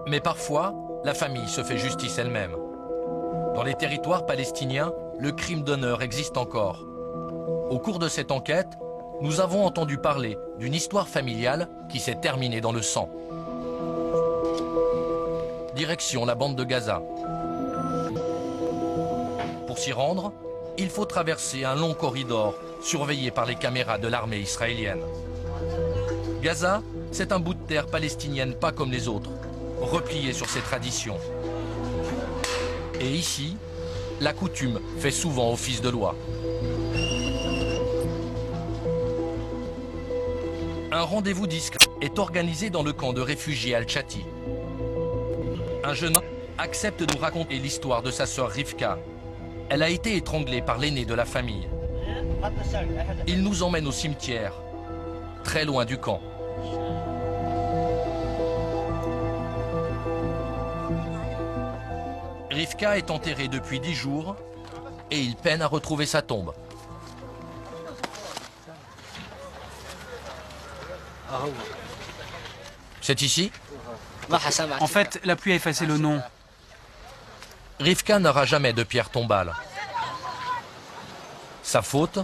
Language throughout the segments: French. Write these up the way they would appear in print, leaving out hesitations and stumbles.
Mais parfois, la famille se fait justice elle-même. Dans les territoires palestiniens, le crime d'honneur existe encore. Au cours de cette enquête, nous avons entendu parler d'une histoire familiale qui s'est terminée dans le sang. Direction la bande de Gaza. Pour s'y rendre, il faut traverser un long corridor surveillé par les caméras de l'armée israélienne. Gaza, c'est un bout de terre palestinienne pas comme les autres, replié sur ses traditions. Et ici, la coutume fait souvent office de loi. Un rendez-vous discret est organisé dans le camp de réfugiés Al-Chati. Un jeune homme accepte de nous raconter l'histoire de sa sœur Rivka. Elle a été étranglée par l'aîné de la famille. Il nous emmène au cimetière, très loin du camp. Rivka est enterrée depuis 10 jours et il peine à retrouver sa tombe. C'est ici? En fait, la pluie a effacé le nom. Rivka n'aura jamais de pierre tombale. Sa faute?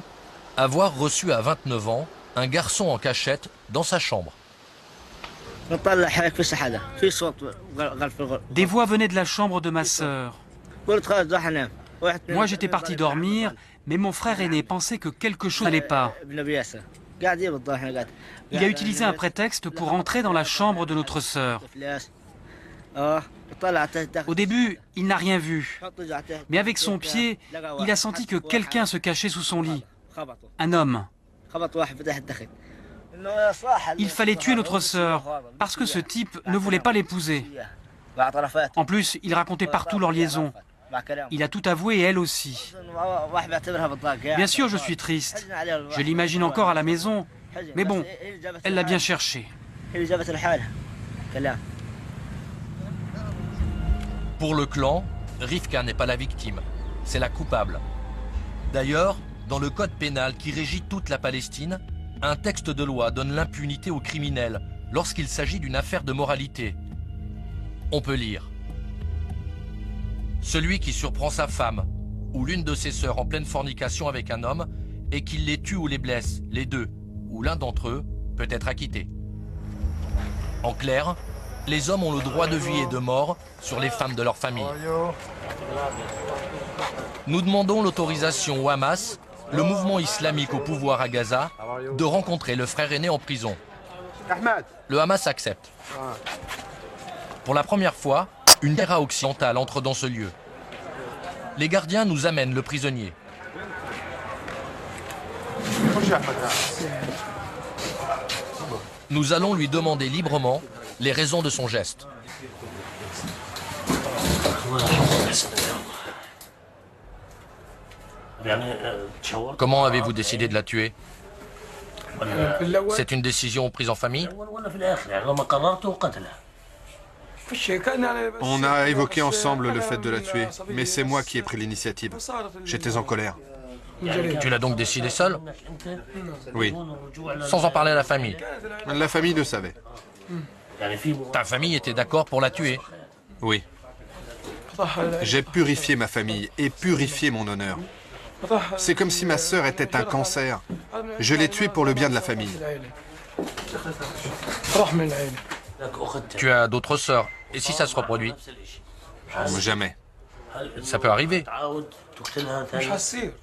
Avoir reçu à 29 ans un garçon en cachette dans sa chambre. Des voix venaient de la chambre de ma sœur. Moi, j'étais parti dormir, mais mon frère aîné pensait que quelque chose n'allait pas. Il a utilisé un prétexte pour entrer dans la chambre de notre sœur. Au début, il n'a rien vu. Mais avec son pied, il a senti que quelqu'un se cachait sous son lit. Un homme. Il fallait tuer notre sœur, parce que ce type ne voulait pas l'épouser. En plus, il racontait partout leur liaison. Il a tout avoué et elle aussi. Bien sûr, je suis triste. Je l'imagine encore à la maison. Mais bon, elle l'a bien cherché. Pour le clan, Rivka n'est pas la victime, c'est la coupable. D'ailleurs, dans le code pénal qui régit toute la Palestine, un texte de loi donne l'impunité aux criminels lorsqu'il s'agit d'une affaire de moralité. On peut lire: celui qui surprend sa femme ou l'une de ses sœurs en pleine fornication avec un homme et qu'il les tue ou les blesse, les deux, ou l'un d'entre eux, peut être acquitté. En clair, les hommes ont le droit de vie et de mort sur les femmes de leur famille. Nous demandons l'autorisation au Hamas, le mouvement islamique au pouvoir à Gaza, de rencontrer le frère aîné en prison. Le Hamas accepte. Pour la première fois, une caméra occidentale entre dans ce lieu. Les gardiens nous amènent le prisonnier. Nous allons lui demander librement les raisons de son geste. Comment avez-vous décidé de la tuer? C'est une décision prise en famille? On a évoqué ensemble le fait de la tuer, mais c'est moi qui ai pris l'initiative. J'étais en colère. Tu l'as donc décidé seul? Oui. Sans en parler à la famille? La famille le savait. Ta famille était d'accord pour la tuer? Oui. J'ai purifié ma famille et purifié mon honneur. C'est comme si ma sœur était un cancer. Je l'ai tuée pour le bien de la famille. Tu as d'autres sœurs. Et si ça se reproduit? Jamais. Ça peut arriver.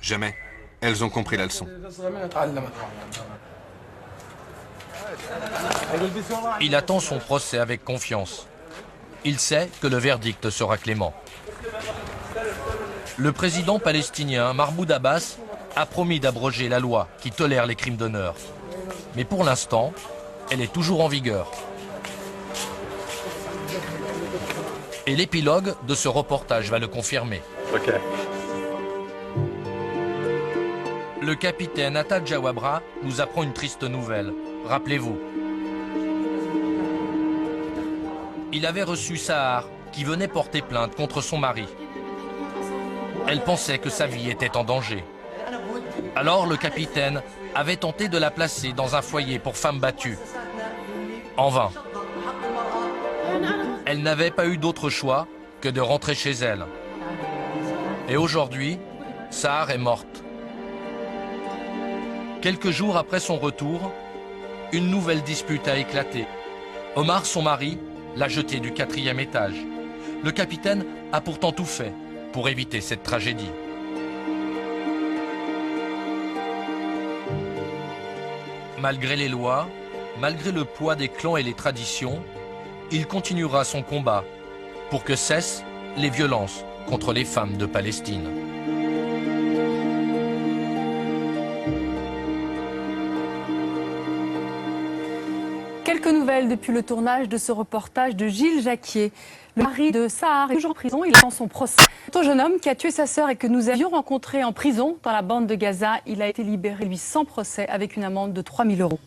Jamais. Elles ont compris la leçon. Il attend son procès avec confiance. Il sait que le verdict sera clément. Le président palestinien Mahmoud Abbas a promis d'abroger la loi qui tolère les crimes d'honneur. Mais pour l'instant, elle est toujours en vigueur. Et l'épilogue de ce reportage va le confirmer. Okay. Le capitaine Atta Jawabra nous apprend une triste nouvelle. Rappelez-vous. Il avait reçu Sahar, qui venait porter plainte contre son mari. Elle pensait que sa vie était en danger. Alors le capitaine avait tenté de la placer dans un foyer pour femmes battues. En vain. Elle n'avait pas eu d'autre choix que de rentrer chez elle. Et aujourd'hui, Sahar est morte. Quelques jours après son retour, une nouvelle dispute a éclaté. Omar, son mari, l'a jetée du 4e étage. Le capitaine a pourtant tout fait pour éviter cette tragédie. Malgré les lois, malgré le poids des clans et les traditions, il continuera son combat pour que cessent les violences contre les femmes de Palestine. Quelques nouvelles depuis le tournage de ce reportage de Gilles Jacquier. Le mari de Sahar est toujours en prison, il attend son procès. Ce jeune homme qui a tué sa sœur et que nous avions rencontré en prison dans la bande de Gaza, il a été libéré, lui, sans procès, avec une amende de 3 000 €.